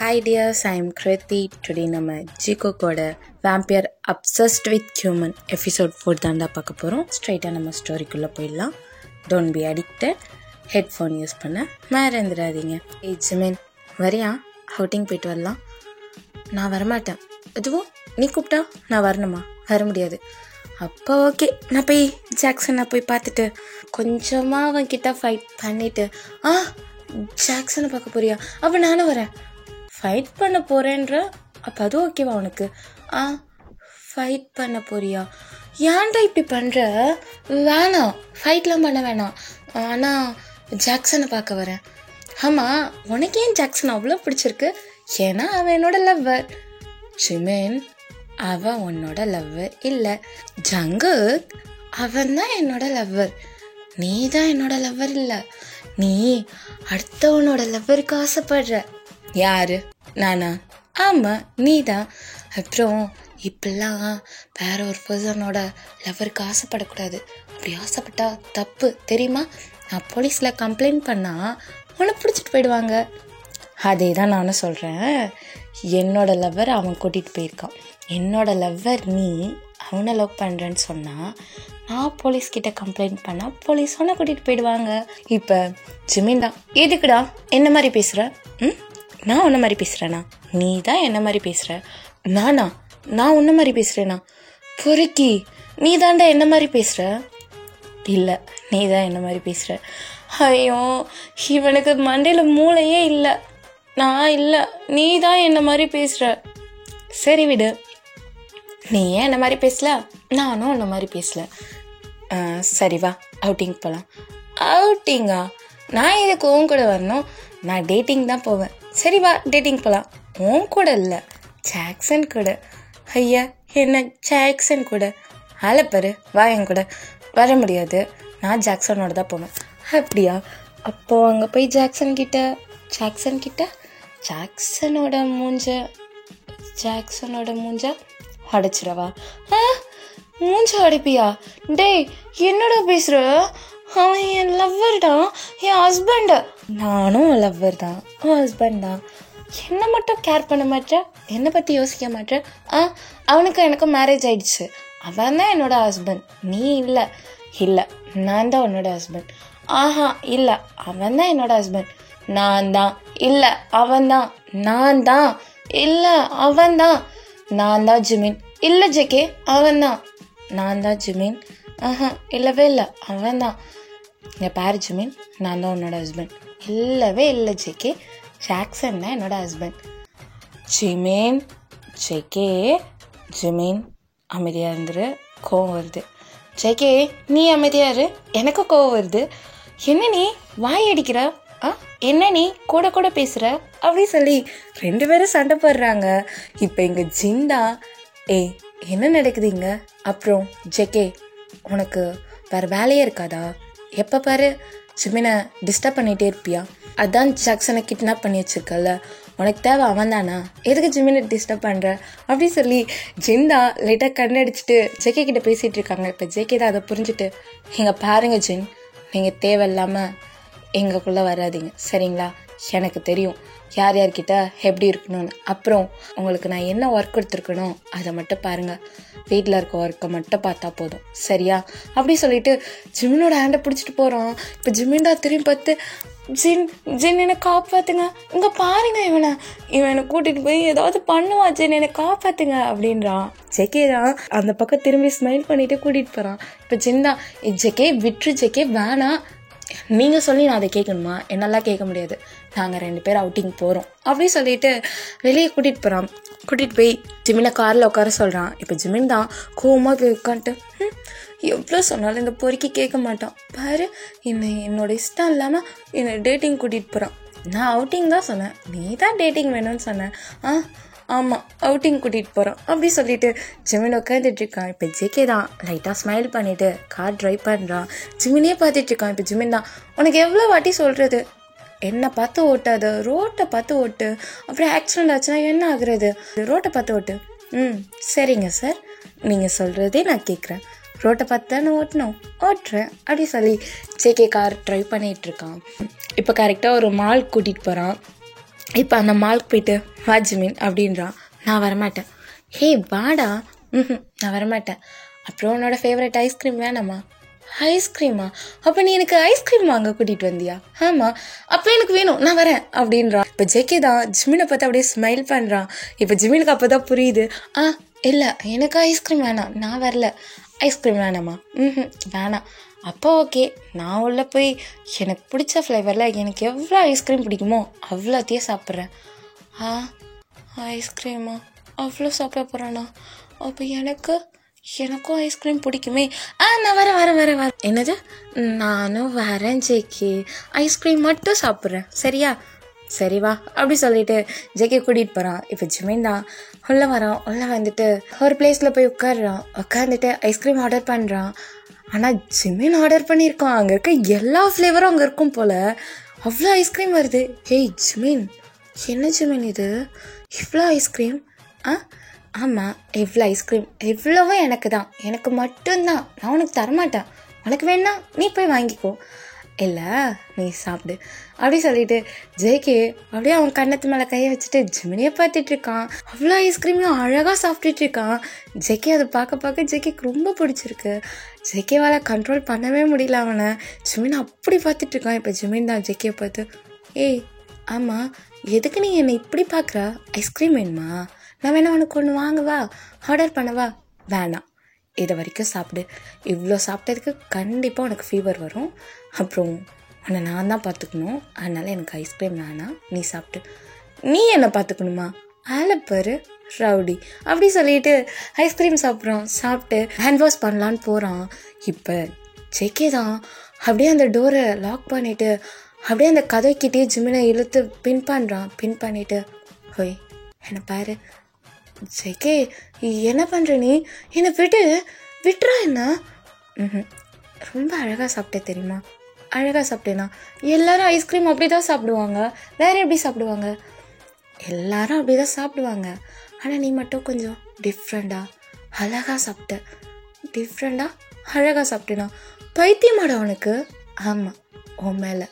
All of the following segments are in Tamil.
Hi dears, I am Kriti. Today நம்ம ஜிகோ கோட vampire obsessed with human episode 4 தாண்டா பார்க்க போகிறோம். ஸ்ட்ரைட்டாக நம்ம ஸ்டோரிக்குள்ளே போயிடலாம். Don't be addicted. Headphone use பண்ண மறந்துடாதீங்க. ஏய் ஜிமின், வரியா? அவுட்டிங் போயிட்டு வரலாம். நான் வரமாட்டேன். எதுவும் நீ கூப்பிட்டா நான் வரணுமா? வர முடியாது. அப்போ ஓகே, நான் போய் ஜாக்சனை போய் பார்த்துட்டு கொஞ்சமாக அவன்கிட்ட ஃபைட் பண்ணிவிட்டு ஜாக்சனை பார்க்க போறியா? அப்போ நானும் வரேன். ஃபைட் பண்ண போகிறேன்ற அப்போ அதுவும் ஓகேவா உனக்கு? ஃபைட் பண்ண போறியா? ஏன்டா இப்படி பண்ணுற? வேணாம், ஃபைட்லாம் பண்ண வேணாம். ஆனால் ஜாக்சனை பார்க்க வரேன். ஆமாம், உனக்கு ஏன் ஜாக்சன் அவ்வளோ பிடிச்சிருக்கு? ஏன்னா அவன் என்னோட லவ்வர். ஜிமின், அவன் உன்னோட லவ்வர் இல்லை. ஜங்குக், அவன் தான் என்னோட லவ்வர். நீ தான் என்னோட லவ்வர் இல்லை. நீ அடுத்தவனோட லவ்வருக்கு ஆசைப்படுற. யாரு? நானா? ஆமாம், நீ தான். அப்புறம் இப்பெல்லாம் வேற ஒரு பர்சனோட லவ்வருக்கு ஆசைப்படக்கூடாது. அப்படி ஆசைப்பட்டா தப்பு, தெரியுமா? நான் போலீஸில் கம்ப்ளைண்ட் பண்ணால் உன்னை பிடிச்சிட்டு போயிடுவாங்க. அதே தான் நானும் சொல்கிறேன். என்னோட லவ்வர் அவன் கூட்டிகிட்டு போயிருக்கான். என்னோட லவ்வர் நீ அவனை லவ் பண்ணுறேன்னு சொன்னால் நான் போலீஸ்கிட்ட கம்ப்ளைண்ட் பண்ணால் போலீஸ் அவனை கூட்டிகிட்டு போயிடுவாங்க. இப்போ ஜிமின் தான். எதுக்குடா என்ன மாதிரி பேசுகிற? நான் உன்ன மாதிரி பேசுகிறேனா? நீ தான் என்ன மாதிரி பேசுகிற. நான் உன்ன மாதிரி பேசுகிறேனா? பொறுக்கி, நீ தாண்டா என்ன மாதிரி பேசுகிற. இல்லை, நீ தான் என்ன மாதிரி பேசுகிற. ஐயோ, இவனுக்கு மண்டையில் மூளையே இல்லை. நான் இல்லை, நீ தான் என்ன மாதிரி பேசுகிற. சரி விடு, நீ ஏன் என்ன மாதிரி பேசல, நானும் உன்ன மாதிரி பேசல. சரி வா, அவுட்டிங் போகலாம். அவுட்டிங்கா? நான் இதுக்கு உன் கூட வரணும்? நான் டேட்டிங் தான் போவேன். சரி வா, டேட்டிங் போகலாம். உன் கூட இல்லை, ஜாக்சன் கூட. ஐயா, என்ன ஜாக்சன் கூட? அழப்பாரு, வா என் கூட. வர முடியாது, நான் ஜாக்சனோட தான் போவேன். அப்படியா? அப்போ அங்கே போய் ஜாக்சன் கிட்ட ஜாக்சனோட மூஞ்ச உடைச்சிடவா? மூஞ்ச உடைப்பியா? டேய், என்னடா பேசுற? அவன் என் லவ்வர்டா, என் ஹஸ்பண்ட். நானும் லவ்வர் தான், உன் ஹஸ்பண்ட் தான். என்னை மட்டும் கேர் பண்ண மாட்டேன், என்னை பற்றி யோசிக்க மாட்டேன். அவனுக்கு எனக்கும் மேரேஜ் ஆயிடுச்சு. அவன் தான் என்னோட ஹஸ்பண்ட், நீ இல்லை. இல்லை, நான் தான் உன்னோட ஹஸ்பண்ட். இல்லை, அவன் தான் என்னோட ஹஸ்பண்ட். நான் தான். இல்லை, அவன் தான். நான் தான். இல்லை, அவன் தான். நான் தான் ஜிமின். இல்லை ஜெகே, அவன் தான். நான் தான் ஜிமின். இல்லவே இல்லை, அவன் தான். என் பேர் ஜிமின், நான் தான் உன்னோட ஹஸ்பண்ட். இல்லவே இல்லை ஜெகே, ஜாக்சன் தான் என்னோட ஹஸ்பண்ட். ஜிமின், ஜெகே, ஜிமின், அமைதியாக இருந்துரு, கோவம் வருது. ஜெகே, நீ அமைதியாக இரு, எனக்கும் கோவம் வருது. என்ன நீ வாய் அடிக்கிற? என்ன நீ கூட பேசுகிற அப்படி சொல்லி 2 பேரும் சண்டை போடுறாங்க. இப்போ இங்கே ஜிந்தா, என்ன நடக்குதுங்க? அப்புறம் ஜெகே, உனக்கு வேறு வேலையே இருக்காதா? எப்போ பாரு ஜிமினை டிஸ்டர்ப் பண்ணிகிட்டே இருப்பியா? அதான் ஜாக்சனை கிட்னாப் பண்ணி வச்சிருக்கல, உனக்கு தேவை அவன் தானா? எதுக்கு ஜிமினை டிஸ்டர்ப் பண்ணுற அப்படி சொல்லி ஜிந்தா லைட்டாக கண்ணடிச்சிட்டு ஜெகே கிட்ட பேசிகிட்டு இருக்காங்க. இப்போ ஜெகே தான் அதை புரிஞ்சுட்டு, எங்கள் பாருங்க ஜின், நீங்கள் தேவையில்லாமல் எங்களுக்குள்ளே வராதிங்க, சரிங்களா? எனக்கு தெரியும் யார் யார்கிட்ட எப்படி இருக்கணும்னு. அப்புறம் உங்களுக்கு நான் என்ன ஒர்க் கொடுத்துருக்கணும் அதை மட்டும் பாருங்கள். வீட்டில் இருக்க ஒர்க்கை மட்டும் பார்த்தா போதும், சரியா? அப்படி சொல்லிட்டு ஜிமினோட ஹேண்டை பிடிச்சிட்டு போகிறான். இப்போ ஜிமின்டா திரும்பி பார்த்து, ஜின் என்னை காப்பாற்றுங்க, இங்கே பாருங்க, இவனை கூட்டிகிட்டு போய் ஏதாவது பண்ணுவா ஜின், என்னை காப்பாற்றுங்க அப்படின்றான். ஜெகே தான் அந்த பக்கம் திரும்பி ஸ்மைல் பண்ணிட்டு கூட்டிகிட்டு போகிறான். இப்போ ஜின் தான், ஜெகே விட்ரு ஜெகே, வேணாம், நீங்கள் சொல்லி நான் அதை கேட்கணுமா? என்னெல்லாம் கேட்க முடியாது, நாங்கள் 2 பேர் அவுட்டிங் போகிறோம் அப்படி சொல்லிட்டு வெளியே கூட்டிகிட்டு போகிறான். கூட்டிகிட்டு போய் ஜிமினை காரில் உட்கார சொல்கிறான். இப்போ ஜிமின் தான் கோவமாக போய் உட்காந்துட்டு, எவ்வளோ சொன்னாலும் இந்த பொறுக்கி கேட்க மாட்டான் பாரு, என்னோட இஷ்டம் இல்லாமல் என்னை டேட்டிங் கூட்டிகிட்டு போகிறான். நான் அவுட்டிங் தான் சொன்னேன், நீ தான் டேட்டிங் வேணும்னு சொன்னேன். ஆமாம், அவுட்டிங் கூட்டிகிட்டு போகிறோம் அப்படி சொல்லிட்டு ஜிமின் உட்காந்துட்ருக்கான். இப்போ ஜேகே தான் லைட்டாக ஸ்மைல் பண்ணிவிட்டு கார் ட்ரைவ் பண்ணுறான். ஜிமினே பார்த்துட்ருக்கான். இப்போ ஜிமின் தான், உனக்கு எவ்வளோ வாட்டி சொல்கிறது, என்னை பார்த்து ஓட்டாது, ரோட்டை பார்த்து ஓட்டு, அப்புறம் ஆக்சிடெண்ட் ஆச்சுன்னா என்ன ஆகுறது, ரோட்டை பார்த்து ஓட்டு. சரிங்க சார், நீங்கள் சொல்கிறதே நான் கேட்குறேன், ரோட்டை பார்த்து தானே ஓட்டுறேன் அப்படி சொல்லி ஜேகே கார் ட்ரைவ் பண்ணிகிட்ருக்கான். இப்போ கரெக்டாக ஒரு மால் கூட்டிகிட்டு போகிறான். இப்போ அந்த மாலுக்கு போயிட்டு வா ஜிமின் அப்படின்றான். நான் வரமாட்டேன். ஹே வாடா. நான் வரமாட்டேன். அப்புறம் உன்னோட ஃபேவரட் ஐஸ்கிரீம் வேணாமா? ஐஸ்கிரீமா? அப்போ நீ எனக்கு ஐஸ்கிரீம் வாங்க கூட்டிகிட்டு வந்தியா? ஆமாம். அப்போ எனக்கு வேணும், நான் வரேன் அப்படின்றான். இப்போ ஜேகே தான் ஜிமினை பார்த்து அப்படியே ஸ்மைல் பண்ணுறான். இப்போ ஜிமினுக்கு அப்போ தான் புரியுது. இல்லை எனக்கு ஐஸ்கிரீம் வேணாம், நான் வரல. ஐஸ்கிரீம் வேணாமா? வேணாம். அப்போ ஓகே, நான் உள்ளே போய் எனக்கு பிடிச்ச ஃப்ளேவரில் எனக்கு எவ்வளோ ஐஸ்கிரீம் பிடிக்குமோ அவ்வளோத்தையும் சாப்பிட்றேன். ஐஸ்கிரீமா? அவ்வளோ சாப்பிட போகிறானா? அப்போ எனக்கும் ஐஸ்கிரீம் பிடிக்குமே. நான் வரேன். என்னது? நானும் வரேன் ஜேகே, ஐஸ்கிரீம் மட்டும் சாப்பிட்றேன், சரியா? சரி வா அப்படி சொல்லிட்டு ஜேகே கூட்டிகிட்டு போகிறான். இப்போ ஜிமின் தான் உள்ளே வரான். உள்ளே வந்துட்டு ஒரு பிளேஸில் போய் உட்காந்துட்டு ஐஸ்கிரீம் ஆர்டர் பண்ணுறான். ஆனால் ஜிமின் ஆர்டர் பண்ணியிருக்கான். அங்கே இருக்க எல்லா ஃப்ளேவரும் அங்கே இருக்கும் போல். அவ்வளோ ஐஸ்கிரீம் வருது. ஹேய் ஜிமின், என்ன ஜிமின் இது இவ்வளோ ஐஸ்கிரீம்? ஆமாம், இவ்வளோ ஐஸ்கிரீம் இவ்வளவும் எனக்கு தான், எனக்கு மட்டும்தான், நான் உனக்கு தரமாட்டேன். உனக்கு வேணா நீ போய் வாங்கிக்கோ. இல்லை நீ சாப்பிடு அப்படி சொல்லிட்டு ஜேகே அப்படியே அவன் கண்ணத்து மேலே கையை வச்சுட்டு ஜிமினியை பார்த்துட்ருக்கான். அவ்வளோ ஐஸ்கிரீமையும் அழகாக சாப்பிட்டுட்ருக்கான். ஜேகே அதை பார்க்க ஜேகேக்கு ரொம்ப பிடிச்சிருக்கு. ஜேகேவால் கண்ட்ரோல் பண்ணவே முடியல அவனை. ஜிமின் அப்படி பார்த்துட்ருக்கான். இப்போ ஜிமின் தான் ஜேகே பார்த்து, ஏய் ஆமாம், எதுக்கு நீ என்னை இப்படி பார்க்குற? ஐஸ்கிரீம் வேணுமா? நான் வேணா உனக்கு ஒன்று வாங்கவா? ஆர்டர் பண்ணவா? வேணாம், இதை வரைக்கும் சாப்பிடு. இவ்வளோ சாப்பிட்டதுக்கு கண்டிப்பாக உனக்கு ஃபீவர் வரும். அப்புறம் உன்னை நான் தான் பார்த்துக்கணும். அதனால் எனக்கு ஐஸ்கிரீம் வேணாம், நீ சாப்பிட்டு. நீ என்னை பார்த்துக்கணுமா? ஆலப்பரு ரவுடி அப்படி சொல்லிட்டு ஐஸ்கிரீம் சாப்பிட்டு ஹேண்ட் வாஷ் பண்ணலான்னு போகிறான். இப்போ ஜேகே தான் அப்படியே அந்த டோரை லாக் பண்ணிவிட்டு அப்படியே அந்த கதைக்கிட்டே ஜிமினை இழுத்து பின் பண்ணிவிட்டு ஹோய் என்னை பாரு. ஜேகே என்ன பண்ணுற நீ? என்னை விட்டுறா என்ன? ரொம்ப அழகாக சாப்பிட்டேன் தெரியுமா? அழகாக சாப்பிட்டேனா? எல்லாரும் ஐஸ்கிரீம் அப்படி தான் சாப்பிடுவாங்க, வேறு எப்படி சாப்பிடுவாங்க? எல்லாரும் அப்படி தான் சாப்பிடுவாங்க. ஆனால் நீ மட்டும் கொஞ்சம் டிஃப்ரெண்டாக அழகாக சாப்பிட்ட. அழகாக சாப்பிட்டேனா? பைத்தியமாடா உனக்கு? ஆமாம், உன் மேலே.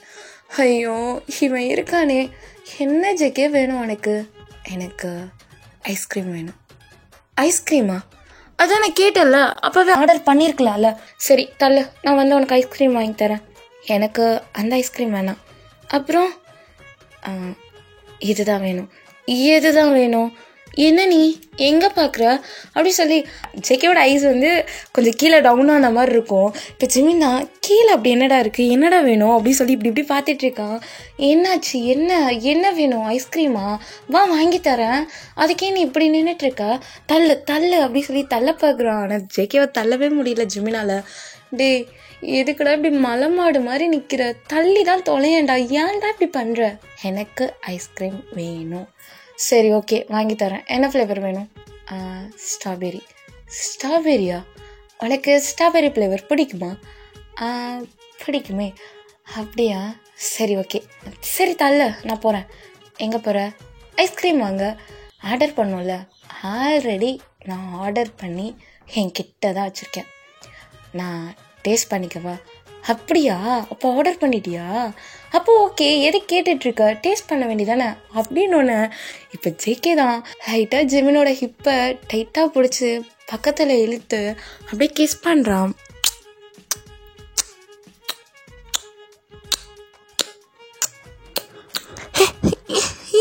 ஐயோ இவன் இருக்கானே. என்ன ஜேகே வேணும் உனக்கு? எனக்கு ஐஸ்கிரீம் வேணும். ஐஸ்கிரீமா? அதான் நான் கேட்டேன்ல, அப்போவே ஆர்டர் பண்ணியிருக்கலாம்ல. சரி தள்ளு, நான் வந்து உனக்கு ஐஸ்கிரீம் வாங்கி தரேன். எனக்கு அந்த ஐஸ்கிரீம் வேணாம். அப்புறம் இதுதான் வேணும். எதுதான் வேணும்? என்ன நீ எங்கே பார்க்குற? அப்படி சொல்லி ஜேகேவோட ஐஸ் வந்து கொஞ்சம் கீழே டவுன் ஆன மாதிரி இருக்கும். இப்போ ஜிமின்னா கீழே அப்படி என்னடா இருக்குது, என்னடா வேணும் அப்படின்னு சொல்லி இப்படி பார்த்துட்ருக்கான். என்னாச்சு? என்ன வேணும்? ஐஸ்கிரீமா? வா வாங்கி தரேன். அதுக்கே நீ இப்படி நின்றுட்டுருக்க. தள்ளு அப்படி சொல்லி தள்ள பார்க்குறான். ஆனால் ஜேகேவை தள்ளவே முடியல ஜிமினால். டே எதுக்குடா இப்படி மலை மாடு மாதிரி நிற்கிற? தள்ளி தான் தொலையேண்டா, ஏன்டா இப்படி பண்ணுற? எனக்கு ஐஸ்கிரீம் வேணும். சரி ஓகே வாங்கி தரேன். என்ன ஃப்ளேவர் வேணும்? ஸ்ட்ராபெரியா? உனக்கு ஸ்ட்ராபெரி ஃப்ளேவர் பிடிக்குமா? பிடிக்குமே. அப்படியா? சரி ஓகே, சரி தள்ள, நான் போகிறேன். எங்கே போகிற? ஐஸ்கிரீம் வாங்க. ஆர்டர் பண்ணோம்ல, ஆல்ரெடி நான் ஆர்டர் பண்ணி என்கிட்ட தான் வச்சுருக்கேன். நான் டேஸ்ட் பண்ணிக்கவா? அப்படியா? அப்போ ஆர்டர் பண்ணிட்டியா? அப்போ ஓகே, எது கேட்டுட்ருக்க? டேஸ்ட் பண்ண வேண்டியதானே அப்படின்னு ஒன்று. இப்போ ஜேகே தான் லைட்டாக ஜிமினோட ஹிப்பை டைட்டாக பிடிச்சி பக்கத்தில் இழுத்து அப்படியே கிஸ் பண்ணுறான்.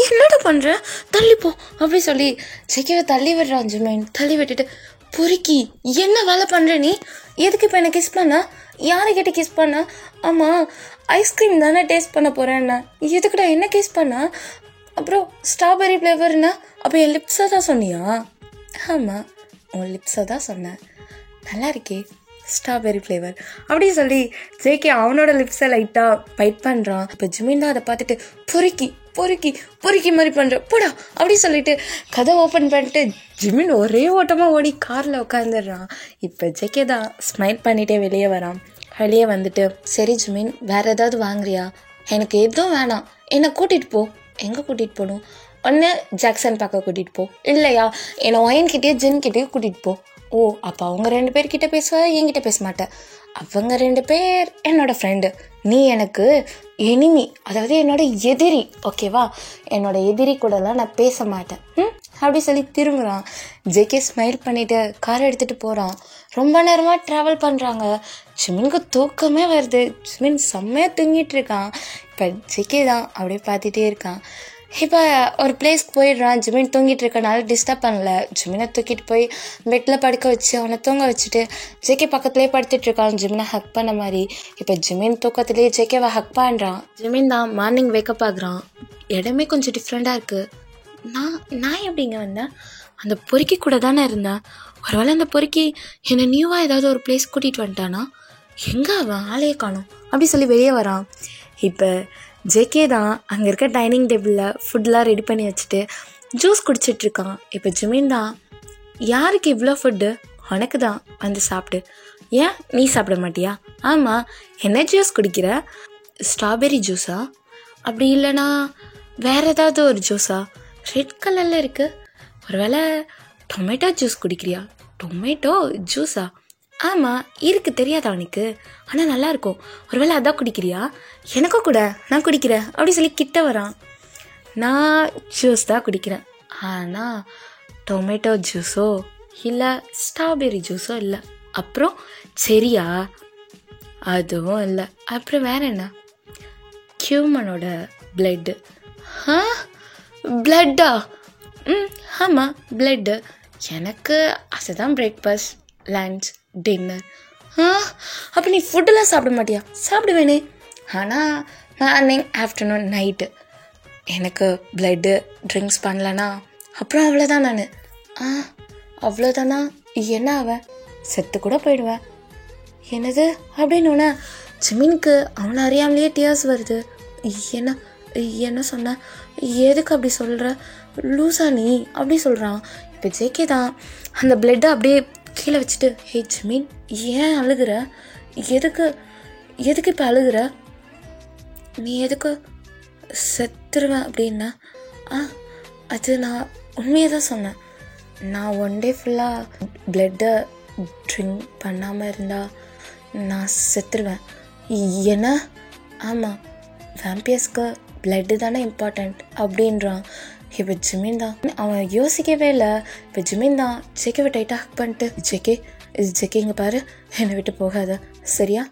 என்னடா பண்ணுற? தள்ளிப்போ அப்படி சொல்லி ஜேகேவை தள்ளி விடுறான் ஜிமின். தள்ளி விட்டுட்டு, பொறுக்கி என்ன வேலை பண்ணுற நீ? எதுக்கு இப்போ என்ன கிஸ் பண்ண? யாரை கிட்ட கிஸ் பண்ண? ஆமாம் ஐஸ்கிரீம் தானே டேஸ்ட் பண்ண போகிறேன்னா எதுக்குடா என்ன கிஸ் பண்ண? அப்புறம் ஸ்ட்ராபெரி ஃப்ளேவர்னா அப்போ என் லிப்ஸை தான் சொன்னியா? ஆமாம், உன் லிப்ஸை தான் சொன்னேன். நல்லா இருக்கே ஸ்ட்ராபெரி ஃப்ளேவர் அப்படி சொல்லி ஜேகே அவனோட லிப்ஸை லைட்டாக பைட் பண்ணுறான். இப்போ ஜிமின் தான் அதை பார்த்துட்டு பொறுக்கி மாதிரி பண்ணுற போடா அப்படி சொல்லிட்டு கதை ஓப்பன் பண்ணிட்டு ஜிமின் ஒரே ஓட்டமாக ஓடி காரில் உட்காந்துடுறான். இப்போ ஜேகே தான் ஸ்மைல் பண்ணிகிட்டே வெளியே வரான். வெளியே வந்துட்டு, சரி ஜிமின் வேறு ஏதாவது வாங்குறியா? எனக்கு எதுவும் வேணாம், என்னை கூட்டிகிட்டு போ. எங்கே கூட்டிகிட்டு போகணும்? ஒன்று ஜாக்சன் பார்க்க கூட்டிகிட்டு போ, இல்லையா என்னை ஒயன்கிட்டேயோ ஜின்கிட்டேயோ கூட்டிகிட்டு போ. ஓ அப்போ அவங்க 2 பேர்கிட்ட பேசுவ, என்கிட்ட பேச மாட்டேன். அவங்க 2 பேர் என்னோடய ஃப்ரெண்டு, நீ எனக்கு எனிமி, அதாவது என்னோட எதிரி. ஓகேவா, என்னோட எதிரி கூடலாம் நான் பேச மாட்டேன். அப்படி சொல்லி திரும்புகிறான். ஜேகே ஸ்மைல் பண்ணிவிட்டு காரை எடுத்துகிட்டு போகிறான். ரொம்ப நேரமாக ட்ராவல் பண்ணுறாங்க. ஜிமினுக்கு தூக்கமே வருது. ஜிமின் செம்மையாக தூங்கிட்டு இருக்கான். இப்போ ஜேகே தான் அப்படியே பார்த்துட்டே இருக்கான். இப்போ ஒரு பிளேஸ்க்கு போயிடுறான். ஜிமின் தூங்கிட்டு இருக்கனால டிஸ்டர்ப் பண்ணல. ஜிமினை தூக்கிட்டு போய் பெட்டில் படுக்க வச்சு அவனை தூங்க வச்சுட்டு ஜேகே பக்கத்துலேயே படுத்துட்டு இருக்கான், ஜிமினை ஹக் பண்ண மாதிரி. இப்போ ஜிமின் தூக்கத்துலேயே ஜேகேவை ஹக் பண்ணுறான். ஜிமின் தான் மார்னிங் வேக்கப் ஆகுறான். இடமே கொஞ்சம் டிஃப்ரெண்ட்டாக இருக்குது. நான் எப்படி இங்கே வந்தேன்? அந்த பொறுக்கி கூட தானே இருந்தேன். ஒருவேளை அந்த பொறுக்கி என்னை நியூவாக ஏதாவது ஒரு பிளேஸ் கூட்டிகிட்டு வந்துட்டானா? எங்கே அவன் ஆளையே காணும் அப்படி சொல்லி வெளியே வரான். இப்போ ஜேகே தான் அங்கே இருக்க டைனிங் டேபிளில் ஃபுட்லாம் ரெடி பண்ணி வச்சுட்டு ஜூஸ் குடிச்சிட்ருக்கான். இப்போ ஜிமின் தான், யாருக்கு இவ்வளோ ஃபுட்டு? உனக்கு தான், வந்து சாப்பிடு. ஏன் நீ சாப்பிட மாட்டியா? ஆமாம், என்ன ஜூஸ் குடிக்கிற? ஸ்ட்ராபெரி ஜூஸா? அப்படி இல்லைனா வேறு ஏதாவது ஒரு ஜூஸா? ரெட் கலரில் இருக்குது. ஒருவேளை டொமேட்டோ ஜூஸ் குடிக்கிறியா? டொமேட்டோ ஜூஸா? ஆமாம் இருக்குது, தெரியாதா அவனுக்கு? ஆனால் நல்லாயிருக்கும். ஒருவேளை அதான் குடிக்கிறியா? எனக்கும் கூட, நான் குடிக்கிறேன் அப்படி சொல்லி கிட்ட வரான். நான் ஜூஸ் தான் குடிக்கிறேன், ஆனால் டொமேட்டோ ஜூஸோ இல்லை ஸ்ட்ராபெரி ஜூஸோ இல்லை. அப்புறம் சரியா? அதுவும் இல்லை. அப்புறம் வேறு என்ன? ஹியூமனோட பிளட்டு. பிளட்டா? ஆமாம் பிளட்டு. எனக்கு அதுதான் பிரேக்ஃபாஸ்ட், லன்ச், டின்னர். அப்போ நீ ஃபுட்டெல்லாம் சாப்பிட மாட்டியா? சாப்பிடுவேனே, ஆனால் மார்னிங், ஆஃப்டர்நூன், நைட்டு. எனக்கு பிளட்டு ட்ரிங்க்ஸ் பண்ணலனா அப்புறம் அவ்வளோதான். நான் அவ்வளோதானா? என்ன ஆவேன்? செத்து கூட போயிடுவேன். என்னது அப்படின்னு ஜிமினுக்கு அவனை அறியாமலேயே டியர்ஸ் வருது. என்ன சொன்ன? எதுக்கு அப்படி சொல்கிற? லூசா நீ அப்படி சொல்கிறான். இப்போ ஜேகே தான் அந்த பிளட்டை அப்படியே கீழே வச்சுட்டு, ஹே ஜிமின், ஏன் அழுகிற? எதுக்கு இப்போ அழுகிற? நீ எதுக்கு? செத்துருவேன் அப்படின்னா? அது நான் உண்மையை தான் சொன்னேன். நான் 1 டே ஃபுல்லாக பிளட்டை ட்ரிங்க் பண்ணாமல் இருந்தால் நான் செத்துருவேன். என்ன? ஆமாம், வேம்பியர்ஸ்க்கு பிளட்டு தானே இம்பார்ட்டண்ட் அப்படின்றான். இப்போ ஜிமின் தான், அவன் யோசிக்கவே இல்லை. இப்போ ஜிமின் தான் ஜேகேவை டைட்டாக ஹக் பண்ணிட்டு, ஜேகே இங்கே பாரு, என்னை விட்டு போகாத சரியா?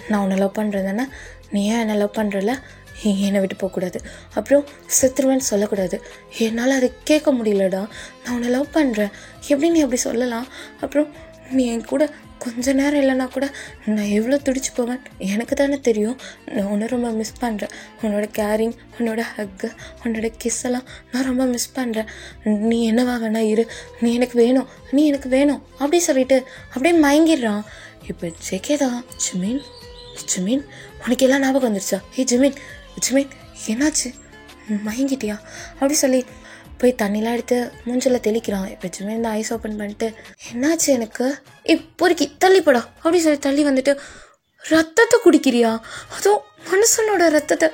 நான் உன்னை லவ் பண்ணுறேன் தானே? நீ ஏன் என்னை லவ் பண்ணுறல? என்னை விட்டு போகக்கூடாது, அப்புறம் செத்துருவேன்னு சொல்லக்கூடாது. என்னால் அதை கேட்க முடியலடா. நான் உன்னை லவ் பண்ணுறேன், எப்படி நீ அப்படி சொல்லலாம்? அப்புறம் நீ என் கூட கொஞ்ச நேரம் இல்லைனா கூட நான் எவ்வளோ துடிச்சு போவேன் எனக்கு தானே தெரியும். நான் உன்னை ரொம்ப மிஸ் பண்ணுறேன். உன்னோட கேரிங், உன்னோட ஹக்கு, உன்னோட கிஸ் எல்லாம் நான் ரொம்ப மிஸ் பண்ணுறேன். நீ என்னவா வேணா இரு, நீ எனக்கு வேணும் அப்படி சொல்லிட்டு அப்படியே மயங்கிடுறான். இப்போ ஜேகே தான், ஜிமின் உனக்கு எல்லாம் ஞாபகம் வந்துருச்சா? ஜிமின் என்னாச்சு? மயங்கிட்டியா? அப்படி சொல்லி போய் தண்ணிலாம் எடுத்து மூஞ்சில் தெளிக்கிறான். இப்போ ஜிமின் தான் ஐஸ் ஓப்பன் பண்ணிட்டு, என்னாச்சு எனக்கு? இப்போதைக்கு தள்ளிப்படா அப்படி சொல்லி தள்ளி வந்துட்டு, ரத்தத்தை குடிக்கிறியா? அதுவும் மனுஷனோட ரத்தத்தை?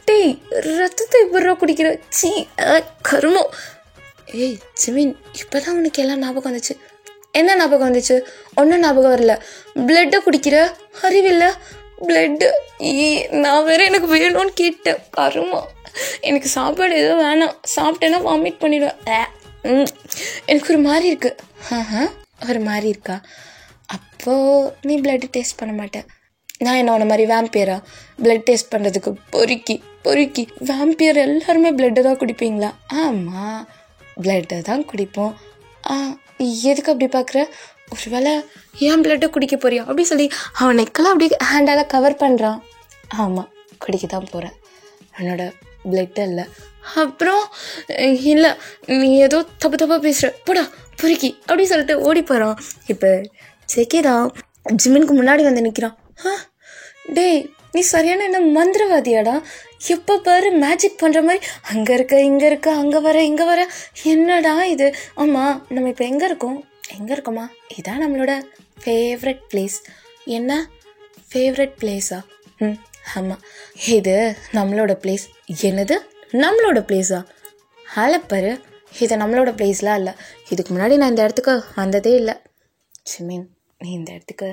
டேய், ரத்தத்தை இப்படா குடிக்கிற? சீ, கருமம். ஜிமின், இப்போ தான் உனக்கு எல்லாம் ஞாபகம் வந்துச்சு. என்ன ஞாபகம் வந்துச்சு? ஒன்றும் ஞாபகம் வரல. பிளட்டை குடிக்கிற அறிவில்லை? பிளட்டு நான் வேற எனக்கு வேணும்னு கேட்டேன். கருமம். எனக்கு சாப்பாடு எதுவும் வேணாம், சாப்பிட்டேன்னா வாமிட் பண்ணிடுவேன். எனக்கு ஒரு மாதிரி இருக்கு. ஒரு மாதிரி இருக்கா? அப்போது நீ பிளட்டு டேஸ்ட் பண்ண மாட்டேன். நான் என்ன உன்ன மாதிரி வேம்பியரா பிளட் டேஸ்ட் பண்ணுறதுக்கு? பொறுக்கி வேம்பியர் எல்லாருமே பிளட்டை தான் குடிப்பீங்களா? ஆமாம், பிளட்டை தான் குடிப்போம். எதுக்கு அப்படி பார்க்குற? ஒரு வேளை ஏன் பிளட்டை குடிக்க போறியா அப்படி சொல்லி அவன் நெக்கெல்லாம் அப்படியே ஹேண்டால் கவர் பண்ணுறான். ஆமாம், குடிக்க தான் போகிறேன். அவனோட பிளட்டு இல்லை. அப்புறம் இல்லை, நீ ஏதோ தப்பாக பேசுகிற, போடா பொறுக்கி அப்படி சொல்லிட்டு ஓடி போகிறான். இப்போ ஜேகே தான் ஜிமினுக்கு முன்னாடி வந்து நிற்கிறான். டேய், நீ சரியான என்ன மந்திரவாதியாடா? எப்போ பாரு மேஜிக் பண்ணுற மாதிரி அங்கே இருக்க அங்கே வர இங்கே வர, என்னடா இது? ஆமாம், நம்ம இப்போ எங்கே இருக்கோமா? இதான் நம்மளோட ஃபேவரட் பிளேஸ். என்ன ஃபேவரட் பிளேஸா? ஆமாம், இது நம்மளோட பிளேஸ். என்னது நம்மளோட பிளேஸா? ஆலப்பரு இது நம்மளோட பிளேஸ்லாம் இல்லை. இதுக்கு முன்னாடி நான் இந்த இடத்துக்கு வந்ததே இல்லை. ஜிமின், நீ இந்த இடத்துக்கு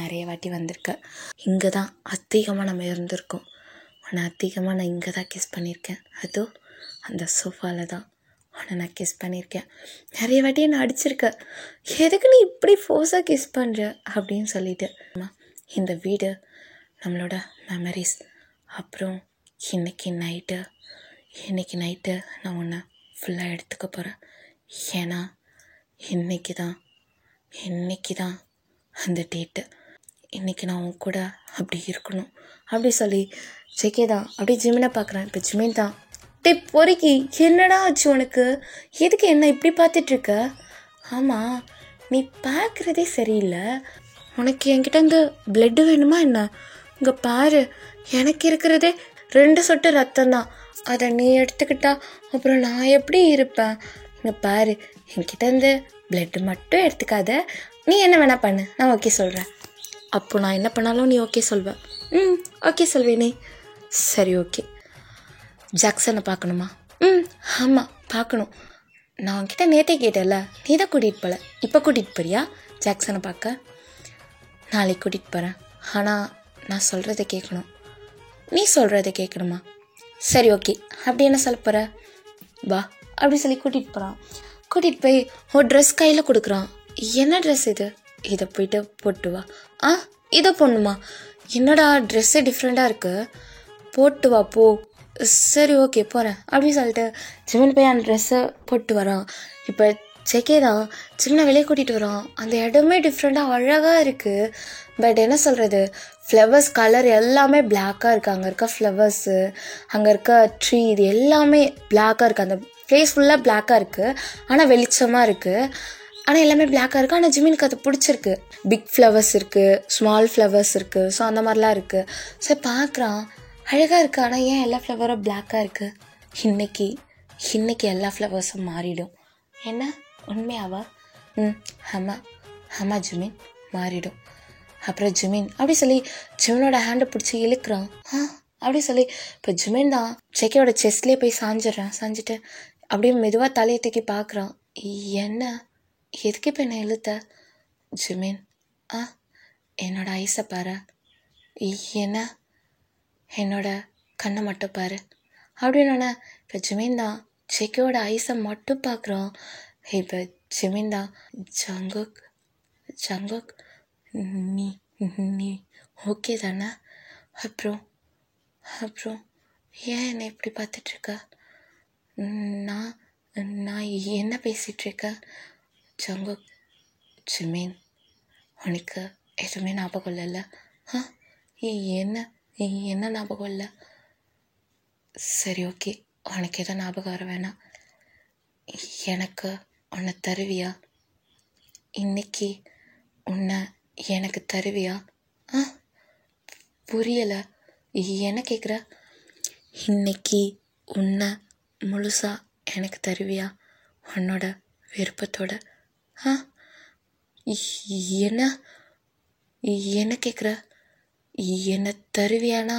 நிறைய வாட்டி வந்திருக்க. இங்கே தான் அதிகமாக நம்ம இருந்திருக்கோம். உன்னை அதிகமாக நான் இங்கே தான் கிஸ் பண்ணியிருக்கேன். அதுவும் அந்த சோஃபாவில் தான் உன்னை நான் கிஸ் பண்ணியிருக்கேன். நிறைய வாட்டி என்னை அடிச்சிருக்க. எதுக்கு நீ இப்படி ஃபோர்ஸாக கிஸ் பண்ணுற அப்படின்னு சொல்லிட்டு. இந்த வீடு நம்மளோட மெமரிஸ். அப்புறம் இன்றைக்கி நைட்டு நான் உன்னை ஃபுல்லாக எடுத்துக்க போகிறேன். ஏன்னா இன்றைக்கி தான் அந்த டேட்டு. இன்றைக்கி நான் உன் கூட அப்படி இருக்கணும் அப்படி சொல்லி ஜேகே தான் அப்படியே ஜிமினை பார்க்குறேன். இப்போ ஜிமின் தான், டே பொறுக்கி என்னடா ஆச்சு உனக்கு? எதுக்கு என்ன இப்படி பார்த்துட்ருக்க? ஆமாம், நீ பார்க்குறதே சரியில்லை. உனக்கு என்கிட்ட இந்த பிளட்டு வேணுமா என்ன? இங்கே பாரு, எனக்கு இருக்கிறதே 2 சொட்டு ரத்தம் தான். அதை நீ எடுத்துக்கிட்டா அப்புறம் நான் எப்படி இருப்பேன்? இங்கே பாரு, என்கிட்ட இருந்து பிளட்டு மட்டும் எடுத்துக்காத. நீ என்ன வேணா பண்ணு, நான் ஓகே சொல்கிறேன். அப்போ நான் என்ன பண்ணாலும் நீ ஓகே சொல்வேன். ஓகே சொல்வேனே. சரி, ஓகே. ஜாக்சனை பார்க்கணுமா? ஆமாம், பார்க்கணும். நான் உன்கிட்ட நேற்றே கேட்டேன்ல, நீ தான் கூட்டிகிட்டு போகல. இப்போ கூட்டிகிட்டு போறியா ஜாக்சனை பார்க்க? நாளைக்கு கூட்டிகிட்டு போகிறேன். ஆனால் நான் சொல்கிறத கேட்கணும். நீ சொல்கிறத கேட்கணுமா? சரி, ஓகே. அப்படி என்ன சொல்ல போகிற? வா அப்படி சொல்லி கூட்டிகிட்டு போகிறான். கூட்டிகிட்டு போய் ஒரு ட்ரெஸ் கையில் கொடுக்குறான். என்ன ட்ரெஸ் இது? இதை போயிட்டு போட்டு வா. இதை போடணுமா? என்னடா ட்ரெஸ்ஸே டிஃப்ரெண்ட்டாக இருக்குது, போட்டு வா போ. சரி, ஓகே, போகிறேன் அப்படி சொல்லிட்டு ஜிமின் போய் அந்த ட்ரெஸ்ஸை போட்டு வரான். இப்போ ஜேகே தான் ஜிமினை வெளியே கூட்டிகிட்டு வரான். அந்த இடமே டிஃப்ரெண்ட்டாக அழகாக இருக்குது. பட் என்ன சொல்கிறது, ஃப்ளவர்ஸ் கலர் எல்லாமே பிளாக்காக இருக்குது. அங்கே இருக்க ஃப்ளவர்ஸு, அங்கே இருக்க ட்ரீ, இது எல்லாமே பிளாக்காக இருக்குது. அந்த பிளேஸ் ஃபுல்லாக பிளாக்காக இருக்குது. ஆனால் வெளிச்சமாக இருக்குது. ஆனால் எல்லாமே பிளாக்காக இருக்குது. ஆனால் ஜிமினுக்கு அது பிடிச்சிருக்கு. பிக் ஃப்ளவர்ஸ் இருக்குது, ஸ்மால் ஃப்ளவர்ஸ் இருக்குது. ஸோ அந்த மாதிரிலாம் இருக்குது. ஸோ பார்க்குறான், அழகாக இருக்குது. ஆனால் ஏன் எல்லா ஃப்ளவரும் பிளாக்காக இருக்குது? இன்னைக்கு எல்லா ஃப்ளவர்ஸும் மாறிடும். என்ன உண்மையாவா? ஆமாம் ஜிமின், மாறிடும். அப்புறம் ஜிமின் அப்படி சொல்லி ஜிமினோட ஹேண்டை பிடிச்சி இழுக்கிறான். அப்படி சொல்லி இப்போ ஜிமின் தான் ஜேகேயோட செஸ்ட்லேயே போய் சாஞ்சிட்டு அப்படியே மெதுவாக தலையை தூக்கி பார்க்குறான். என்ன, எதுக்கு இப்போ என்ன இழுத்த? ஜிமின், என்னோட ஐஸை பாரு. என்ன, என்னோட கண்ணை மட்டும் பாரு அப்படின்னு. இப்போ ஜிமின் தான் ஜேகேயோட ஐஸை மட்டும் பார்க்குறான். இப்போ ஜிமின் தான், ஜங்குக் நீ ஓகே தானே? அப்புறம் ஏன் என்னை இப்படி பார்த்துட்ருக்க? நான் என்ன பேசிகிட்ருக்கேன்? ஜங்குக், ஜிமின், உனக்கு எதுவுமே ஞாபகம் இல்லைல்ல? என்ன ஞாபகம் இல்லை? சரி, ஓகே, உனக்கு எதோ ஞாபகம் வர வேணாம். எனக்கு உன்னை தருவியா? இன்னைக்கு உன்னை எனக்கு தருவியா? புரியலை, என்ன கேட்குற? இன்னைக்கு உன்னை முழுசா எனக்கு தருவியா உன்னோட விருப்பத்தோட? என்ன கேட்குற? என்ன தருவியானா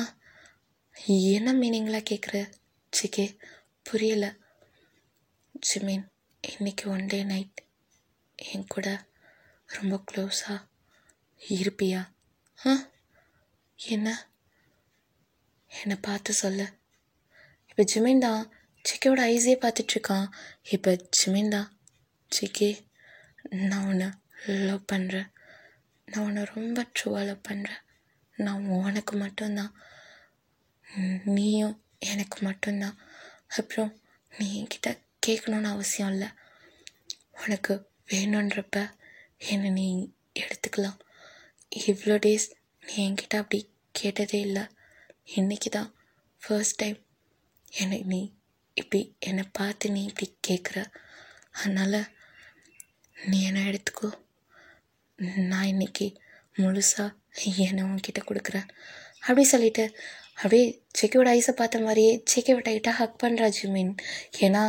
என்ன மீனிங்லாம் கேட்குற ஜேகே? புரியலை. ஜிமின், இன்னைக்கு 1 டே நைட் என் கூட ரொம்ப க்ளோஸாக இருப்பியா? என்னை பார்த்து சொல்ல. இப்போ ஜிமின் தான் ஜேகேயோட ஐஸே பார்த்துட்ருக்கான். இப்போ ஜிமின் தான், ஜேகே, நான் உன்னை லவ் பண்ணுறேன். நான் உன்னை ரொம்ப ட்ரூவாக லவ் பண்ணுறேன். நான் உனக்கு மட்டும்தான், நீயும் எனக்கு மட்டும்தான். அப்புறம் நீ என்கிட்ட கேட்கணுன்னு அவசியம் இல்லை. உனக்கு வேணுன்றப்ப என்னை நீ எடுத்துக்கலாம். இவ்வளோ டேஸ் நீ என்கிட்ட அப்படி கேட்டதே இல்லை. இன்றைக்கி தான் ஃபர்ஸ்ட் டைம் என்னை பார்த்து நீ இப்படி கேட்குற. அதனால் நீ என்னை எடுத்துக்கோ. நான் இன்றைக்கி முழுசாக என்னை உன்கிட்ட கொடுக்குறேன் அப்படி சொல்லிட்டு அப்படியே ஜேகேயோட ஐஸை பார்த்த மாதிரியே ஜேகேவை டைட்டாக ஹக் பண்ணுறா ஜிமின். ஏன்னா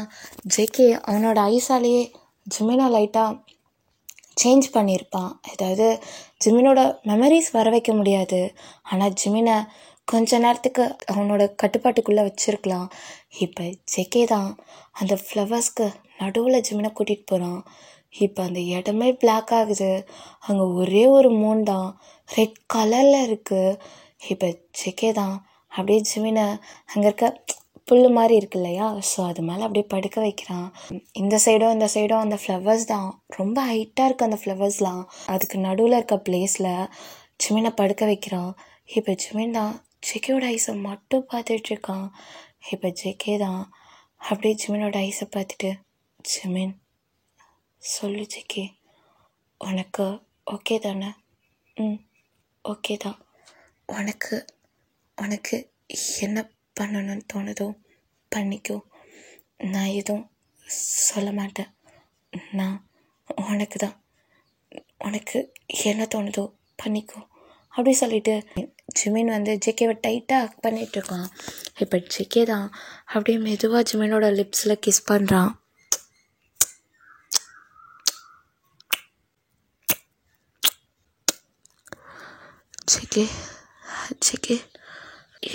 ஜேகே அவனோட ஐஸாலேயே ஜிமினை லைட்டாக சேஞ்ச் பண்ணியிருப்பான். அதாவது ஜிமினோட மெமரிஸ் வர வைக்க முடியாது, ஆனால் ஜிமினை கொஞ்ச நேரத்துக்கு அவனோட கட்டுப்பாட்டுக்குள்ளே வச்சுருக்கலாம். இப்போ ஜெகே தான் அந்த ஃப்ளவர்ஸ்க்கு நடுவில் ஜிமினை கூட்டிகிட்டு போகிறான். இப்போ அந்த இடமே பிளாக் ஆகுது. அங்கே ஒரே ஒரு மூன் தான் ரெட் கலரில் இருக்குது. இப்போ ஜெகே தான் அப்படியே ஜிமினை அங்கே இருக்க புல் மாதிரி இருக்கு இல்லையா, ஸோ அது மேலே அப்படியே படுக்க வைக்கிறான். இந்த சைடும் அந்த ஃப்ளவர்ஸ் தான் ரொம்ப ஹைட்டாக இருக்குது. அந்த ஃப்ளவர்ஸ்லாம் அதுக்கு நடுவில் இருக்க பிளேஸில் ஜிமினை படுக்க வைக்கிறான். இப்போ ஜிமின் தான் ஜெகேயோட ஐஸை மட்டும் பார்த்துட்ருக்கான். இப்போ ஜெகே தான் அப்படியே ஜிமினோட ஐஸை பார்த்துட்டு, ஜிமின் சொல்லு ஜெகே, உனக்கு ஓகே தானே? ஓகே தான். உனக்கு உனக்கு என்ன பண்ணணும்னு தோணுதோ பண்ணிக்கோ, நான் எதுவும் சொல்ல மாட்டேன். நான் உனக்கு தான், உனக்கு என்ன தோணுதோ பண்ணிக்கோ அப்படி சொல்லிட்டு ஜிமின் ஜெகேவை டைட்டாக ஹக் பண்ணிகிட்ருக்கான். இப்போ ஜெகே தான் அப்படியே மெதுவாக ஜிமினோட லிப்ஸில் கிஸ் பண்ணுறான். ஜெகே ஜெகே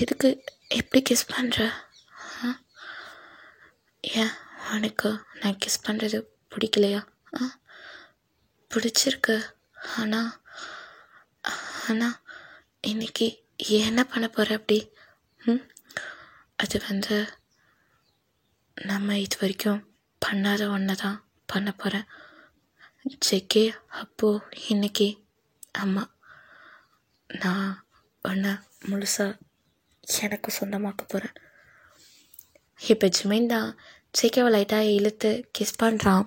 எதுக்கு எப்படி கிஸ் பண்ணுற? ஏன் உனக்கு நான் கிஸ் பண்ணுறது பிடிக்கலையா? பிடிச்சிருக்கு. ஆனால் இன்னைக்கு என்ன பண்ண போகிற அப்படி? அது நம்ம இது வரைக்கும் பண்ணாத ஒன்று தான் பண்ண போகிறேன் ஜெகே. அப்போது இன்னைக்கு ஆமாம், நான் ஒன்று முழுசாக எனக்கு சொந்தமாக்க போகிறேன். இப்போ ஜிமின் தான் ஜெகேவை லைட்டாக இழுத்து கிஸ் பண்ணுறான்.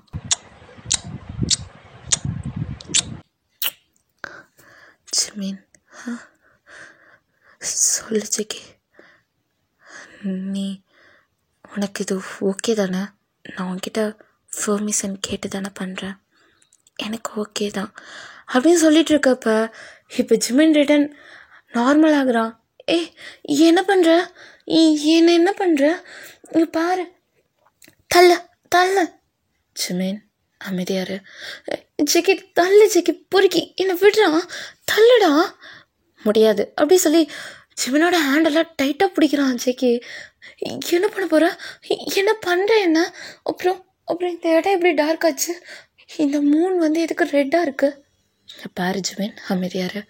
ஜிமின் சொல்லு ஜெகே, உனக்கு இது ஓகே தானே? நான் உன்கிட்ட பெர்மிஷன் கேட்டு தானே பண்ணுறேன். எனக்கு ஓகே தான் அப்படின்னு சொல்லிட்டு இருக்கப்ப இப்போ ஜிமின் ரிட்டன் நார்மல் ஆகுறான். என்ன பண்ணுற? என்ன பண்ணுற? இங்கே பாரு, தள்ள. ஜிமின் அமைதியாரு. ஜெகே தள்ளு ஜெகே, பொறுக்கி என்னை விடுறான், தள்ளுடா. முடியாது அப்படி சொல்லி ஜிமினோட ஹேண்டெல்லாம் டைட்டாக பிடிக்கிறான். ஜெகே என்ன பண்ண போகிற? என்ன பண்ணுற? என்ன அப்புறம் இந்த இடம் எப்படி டார்க் ஆச்சு? இந்த மூன் எதுக்கு ரெட்டாக இருக்குது? பாரு ஜிமின் அமைதியாரு.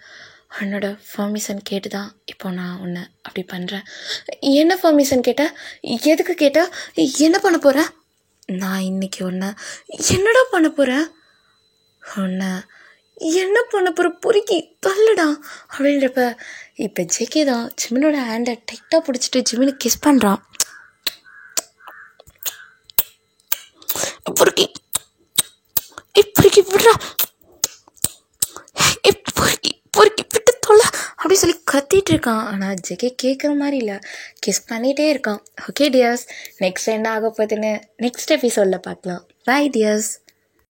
உன்னோட பெர்மிஷன் கேட்டு தான் இப்போ நான் உன்னை அப்படி பண்ணுறேன். என்ன பெர்மிஷன் கேட்ட? எதுக்கு கேட்ட? என்ன பண்ண போகிற? நான் இன்னைக்கு உன்னை என்னடா பண்ண போகிறேன்? உன்னை என்ன பண்ண போகிற? பொறுக்கி தள்ளுடா அப்படின்றப்ப இப்போ ஜெகே தான் ஜிமினோட ஹேண்டை டைட்டாக பிடிச்சிட்டு ஜிமினுக்கு கிஸ் பண்ணுறான். பொறுக்கி விடுறா, பொறுக்கி விட்டு தொல்ல அப்படி சொல்லி கத்திட்டு இருக்கான். ஆனால் ஜெகே கேட்குற மாதிரி இல்லை, கிஸ் பண்ணிகிட்டே இருக்கான். ஓகே டியர்ஸ், நெக்ஸ்ட் என்ன ஆக போகுதுன்னு நெக்ஸ்ட் எபிசோடில் பார்க்கலாம். Bye tears.